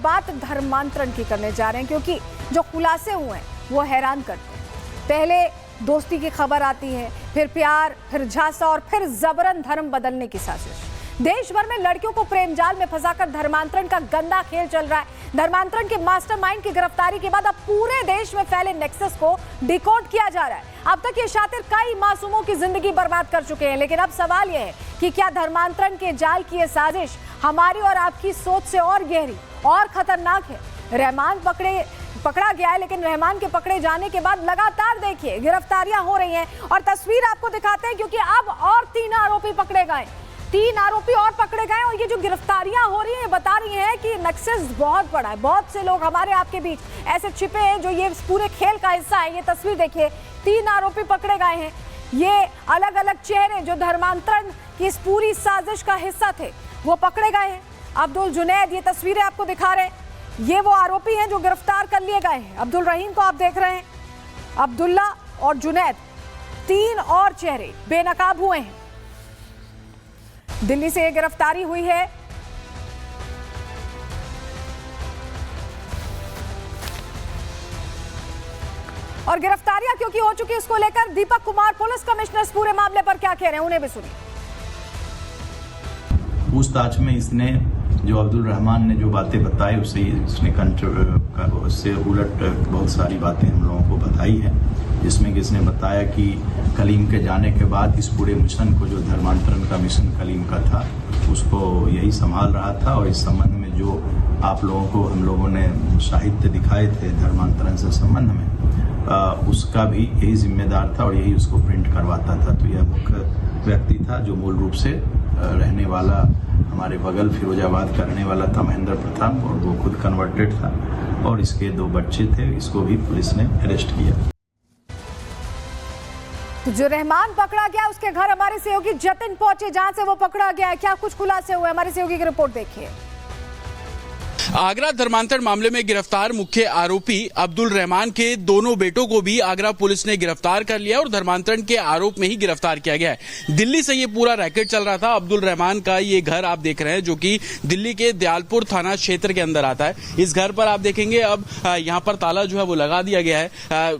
बात धर्मांतरण की करने जा रहे हैं, क्योंकि जो खुलासे हुए हैं वो हैरान करते हैं। पहले दोस्ती की खबर आती है, फिर प्यार, फिर झांसा और फिर जबरन धर्म बदलने की साजिश। देश भर में लड़कियों को प्रेम जाल में फंसाकर धर्मांतरण का गंदा खेल चल रहा है। धर्मांतरण के मास्टरमाइंड की गिरफ्तारी के बाद अब पूरे देश में फैले नेक्सस को डिकोड किया जा रहा है। अब तक ये शातिर कई मासूमों की जिंदगी बर्बाद कर चुके हैं, लेकिन अब सवाल यह है कि क्या धर्मांतरण के जाल की ये साजिश हमारी और आपकी सोच से और गहरी और खतरनाक है। रहमान पकड़ा गया है, लेकिन रहमान के पकड़े जाने के बाद लगातार देखिए गिरफ्तारियां हो रही हैं और तस्वीर आपको दिखाते हैं, क्योंकि अब और 3 आरोपी पकड़े गए, 3 आरोपी और पकड़े गए। और ये जो गिरफ्तारियां हो रही हैं बता रही हैं कि नक्सस बहुत बड़ा है। बहुत से लोग हमारे आपके बीच ऐसे छिपे हैं जो ये पूरे खेल का हिस्सा है। ये तस्वीर देखिए, 3 आरोपी पकड़े गए हैं। ये अलग अलग चेहरे जो धर्मांतरण की इस पूरी साजिश का हिस्सा थे वो पकड़े गए हैं। अब्दुल जुनैद, ये तस्वीरें आपको दिखा रहे हैं, ये वो आरोपी हैं जो गिरफ्तार कर लिए गए हैं। अब्दुल रहीम को आप देख रहे हैं, अब्दुल्ला और जुनैद, 3 और चेहरे बेनकाब हुए हैं। दिल्ली से ये गिरफ्तारी हुई है। और गिरफ्तारियां क्योंकि हो चुकी है, उसको लेकर दीपक कुमार पुलिस कमिश्नर इस पूरे मामले पर क्या कह रहे हैं, उन्हें भी सुनिए। पूछताछ में इसने जो अब्दुल रहमान ने जो बातें बताई उससे उलट बहुत सारी बातें हम लोगों को बताई है, जिसमें कि इसने बताया कि कलीम के जाने के बाद इस पूरे मिशन को, जो धर्मांतरण का मिशन कलीम का था, उसको यही संभाल रहा था। और इस संबंध में जो आप लोगों को हम लोगों ने साहित्य दिखाए थे धर्मांतरण से संबंध में, उसका भी यही जिम्मेदार था और यही उसको प्रिंट करवाता था। तो यह मुख्य व्यक्ति था जो मूल रूप से रहने वाला हमारे बगल फिरोजाबाद का रहने वाला था, महेंद्र प्रताप, और वो खुद कन्वर्टेड था और इसके 2 बच्चे थे। इसको भी पुलिस ने अरेस्ट किया। तो जो रहमान पकड़ा गया उसके घर हमारे सहयोगी जतिन पहुंचे, जहां से वो पकड़ा गया है, क्या कुछ खुलासे हुए, हमारे सहयोगी की रिपोर्ट देखिए। आगरा धर्मांतरण मामले में गिरफ्तार मुख्य आरोपी अब्दुल रहमान के दोनों बेटों को भी आगरा पुलिस ने गिरफ्तार कर लिया और धर्मांतरण के आरोप में ही गिरफ्तार किया गया है। दिल्ली से ये पूरा रैकेट चल रहा था। अब्दुल रहमान का ये घर आप देख रहे हैं, जो कि दिल्ली के दयालपुर थाना क्षेत्र के अंदर आता है। इस घर पर आप देखेंगे अब यहाँ पर ताला जो है वो लगा दिया गया है।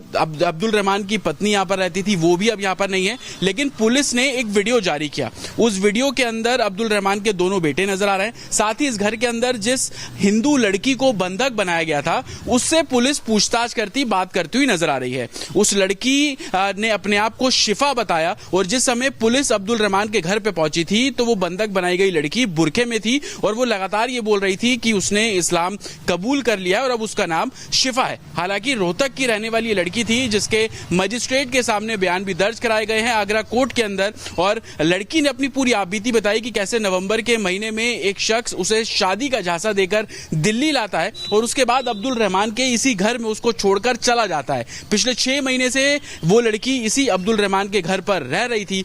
अब्दुल रहमान की पत्नी यहाँ पर रहती थी, वो भी अब यहाँ पर नहीं है, लेकिन पुलिस ने एक वीडियो जारी किया। उस वीडियो के अंदर अब्दुल रहमान के दोनों बेटे नजर आ रहे हैं। साथ ही इस घर के अंदर जिस हिंदू लड़की को बंधक बनाया गया था उससे पुलिस पूछताछ करती, बात करती हुई नजर आ रही है। उस लड़की ने अपने आप को शिफा बताया और जिस समय पुलिस अब्दुल रहमान के घर पे पहुंची थी तो वो बंधक बनाई गई लड़की बुरखे में थी और वो लगातार ये बोल रही थी कि उसने इस्लाम कबूल कर लिया और अब उसका नाम शिफा है। हालांकि रोहतक की रहने वाली ये लड़की थी, जिसके मजिस्ट्रेट के सामने बयान भी दर्ज कराए गए हैं आगरा कोर्ट के अंदर। और लड़की ने अपनी पूरी आपबीती बताई कि कैसे नवंबर के महीने में एक शख्स उसे शादी का झांसा देकर दिल्ली लाता है और उसके बाद अब्दुल रहमान के इसी घर में उसको छोड़कर चला जाता है। पिछले 6 महीने से वो लड़की इसी अब्दुल रहमान के घर पर रह रही थी।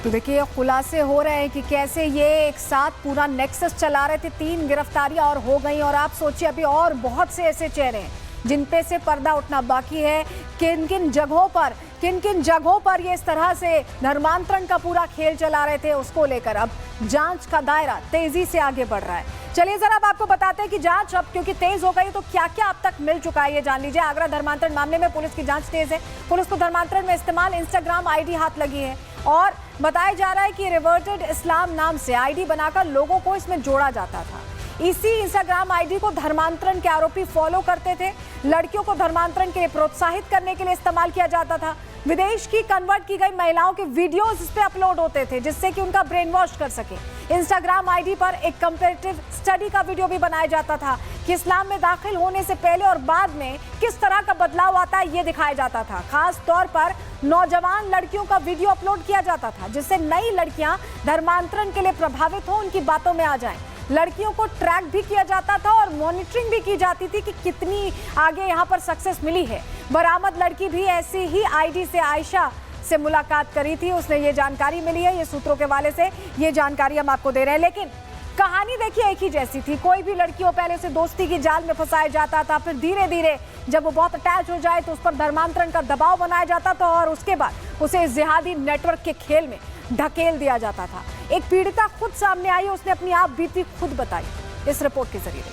तो देखिए खुलासे हो रहे हैं कि कैसे ये एक साथ पूरा नेक्सस चला रहे थे। 3 गिरफ्तारियां और हो गई और आप सोचिए अभी और बहुत से ऐसे चेहरे हैं जिन पे से पर्दा उठना बाकी है। किन किन जगहों पर ये इस तरह से धर्मांतरण का पूरा खेल चला रहे थे, उसको लेकर अब जांच का दायरा तेजी से आगे बढ़ रहा है। चलिए जरा अब आपको बताते हैं कि जांच अब क्योंकि तेज हो गई तो क्या क्या अब तक मिल चुका है, ये जान लीजिए। आगरा धर्मांतरण मामले में पुलिस की जांच तेज है। पुलिस को धर्मांतरण में इस्तेमाल इंस्टाग्राम आईडी हाथ लगी है और बताया जा रहा है कि रिवर्टेड इस्लाम नाम से आईडी बनाकर लोगों को इसमें जोड़ा जाता था। इसी इंस्टाग्राम आईडी को धर्मांतरण के आरोपी फॉलो करते थे। लड़कियों को धर्मांतरण के लिए प्रोत्साहित करने के लिए इस्तेमाल किया जाता था। विदेश की कन्वर्ट की गई महिलाओं के वीडियोस इस पे अपलोड होते थे जिससे कि उनका ब्रेन वॉश कर सके। इंस्टाग्राम आईडी पर एक कंपैरेटिव स्टडी का वीडियो भी बनाया जाता था कि इस्लाम में दाखिल होने से पहले और बाद में किस तरह का बदलाव आता है, ये दिखाया जाता था। खास तौर पर नौजवान लड़कियों का वीडियो अपलोड किया जाता था जिससे नई लड़कियां धर्मांतरण के लिए प्रभावित हो, उनकी बातों में आ जाएं। लड़कियों को ट्रैक भी किया जाता था और मॉनिटरिंग भी की जाती थी कि कितनी आगे यहाँ पर सक्सेस मिली है। बरामद लड़की भी ऐसी ही आईडी से आयशा से मुलाकात करी थी, उसने ये जानकारी मिली है। ये सूत्रों के वाले से ये जानकारी हम आपको दे रहे हैं, लेकिन कहानी देखिए एक ही जैसी थी। कोई भी लड़की हो पहले उसे दोस्ती की जाल में फंसाया जाता था, फिर धीरे धीरे जब वो बहुत अटैच हो जाए तो उस पर धर्मांतरण का दबाव बनाया जाता था और उसके बाद उसे जिहादी नेटवर्क के खेल में ढकेल दिया जाता था। एक पीड़िता खुद सामने आई, उसने अपनी आप बीती खुद बताई इस रिपोर्ट के जरिए।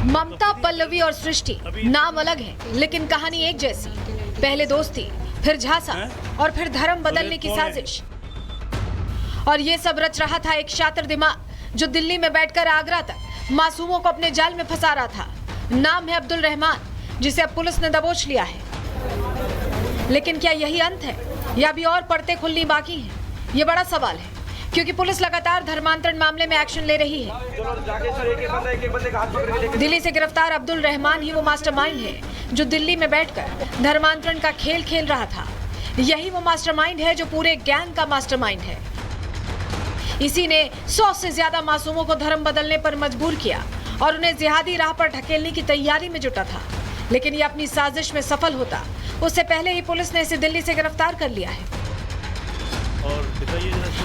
ममता, पल्लवी और सृष्टि नाम अलग है लेकिन कहानी एक जैसी। पहले दोस्ती, फिर झांसा और फिर धर्म बदलने की साजिश। और ये सब रच रहा था एक शातिर दिमाग जो दिल्ली में बैठकर आगरा तक मासूमों को अपने जाल में फंसा रहा था। नाम है अब्दुल रहमान, जिसे अब पुलिस ने दबोच लिया है। लेकिन क्या यही अंत है या अभी और परतें खुलनी बाकी हैं? ये बड़ा सवाल है, क्योंकि पुलिस लगातार धर्मांतरण मामले में एक्शन ले रही है। दिल्ली से गिरफ्तार अब्दुल रहमान ही वो मास्टरमाइंड है जो दिल्ली में बैठकर धर्मांतरण का खेल खेल रहा था। यही वो मास्टरमाइंड है जो पूरे गैंग का मास्टरमाइंड है। इसी ने 100 से ज्यादा मासूमों को धर्म बदलने पर मजबूर किया और उन्हें जिहादी राह पर ढकेलने की तैयारी में जुटा था। लेकिन ये अपनी साजिश में सफल होता उससे पहले ही पुलिस ने इसे दिल्ली से गिरफ्तार कर लिया है।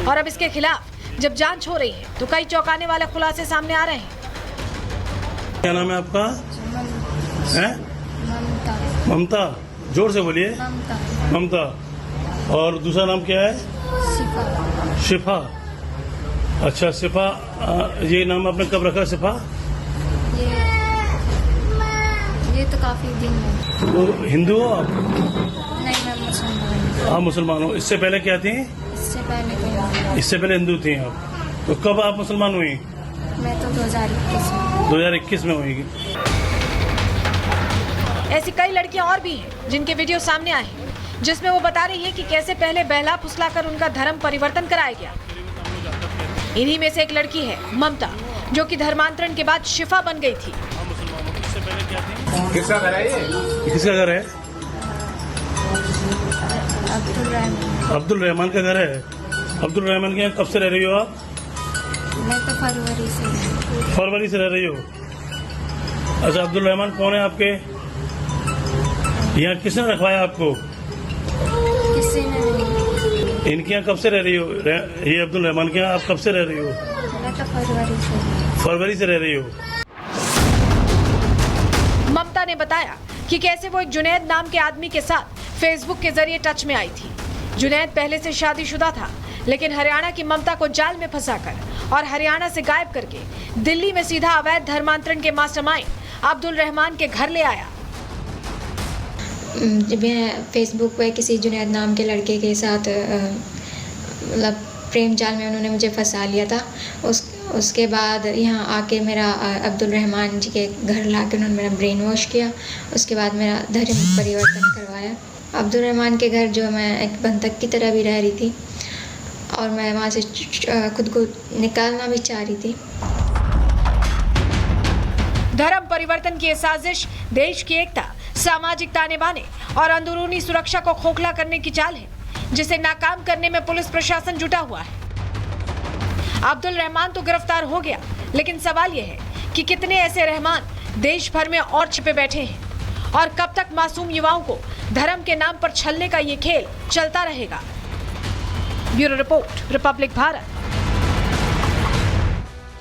और अब इसके खिलाफ जब जांच हो रही है तो कई चौंकाने वाले खुलासे सामने आ रहे हैं। क्या नाम है आपका? है? ममता। जोर से बोलिए। ममता। और दूसरा नाम क्या है? शिफा। अच्छा शिफा, ये नाम आपने कब रखा शिफा? ये तो काफी दिन है। तो हिंदू हो आप? नहीं, मैं मुसलमान। आप मुसलमान हो। इससे पहले क्या थी? इससे पहले कोई। इससे पहले हिंदू थी आप। तो कब आप मुसलमान हुई? मैं तो 2021 में। 2021 में हुई। ऐसी कई लड़कियां और भी हैं जिनके वीडियो सामने आए हैं, जिसमें वो बता रही है कि कैसे पहले बहला फुसलाकर उनका धर्म परिवर्तन कराया गया। इन्हीं में से एक लड़की है ममता, जो कि धर्मांतरण के बाद शिफा बन गई थी। किसका घर है ये? किसका घर है? अब्दुल रहमान का घर है। अब्दुल रहमान के यहाँ कब से रह रही हो आप? मैं तो फरवरी से। फरवरी से रह रही हो। अच्छा, अब्दुल रहमान कौन है आपके? यहाँ किसने रखवाया आपको? किसी ने नहीं। इनके यहाँ कब से रह रही हो? ये अब्दुल रहमान के यहाँ आप कब से रह रही हो? मैं तो फरवरी से। फरवरी से रह रही हो। ममता ने बताया कि कैसे वो एक जुनैद नाम के आदमी के साथ फेसबुक के जरिए टच में आई थी। जुनैद पहले से शादीशुदा था, लेकिन हरियाणा की ममता को जाल में फंसाकर और हरियाणा से गायब करके दिल्ली में सीधा अवैध धर्मांतरण के मास्टरमाइंड अब्दुल रहमान के घर ले आया। जब मैं फेसबुक पे किसी जुनैद नाम के लड़के के साथ मतलब प्रेम जाल में उन्होंने मुझे फंसा लिया था। उसके बाद यहाँ आके मेरा अब्दुल रहमान जी के घर लाके उन्होंने मेरा ब्रेन वॉश किया। उसके बाद मेरा धर्म परिवर्तन करवाया। अब्दुल रहमान के घर जो मैं एक बंधक की तरह भी रह रही थी और मैं वहाँ से खुद को निकालना भी चाह रही थी। धर्म परिवर्तन की ये साजिश देश की एकता, सामाजिक ताने बाने और अंदरूनी सुरक्षा को खोखला करने की चाल है, जिसे नाकाम करने में पुलिस प्रशासन जुटा हुआ है। अब्दुल रहमान तो गिरफ्तार हो गया, लेकिन सवाल यह है कि कितने ऐसे रहमान देश भर में और छिपे बैठे हैं और कब तक मासूम युवाओं को धर्म के नाम पर छलने का ये खेल चलता रहेगा। Bureau report, Republic Bharat.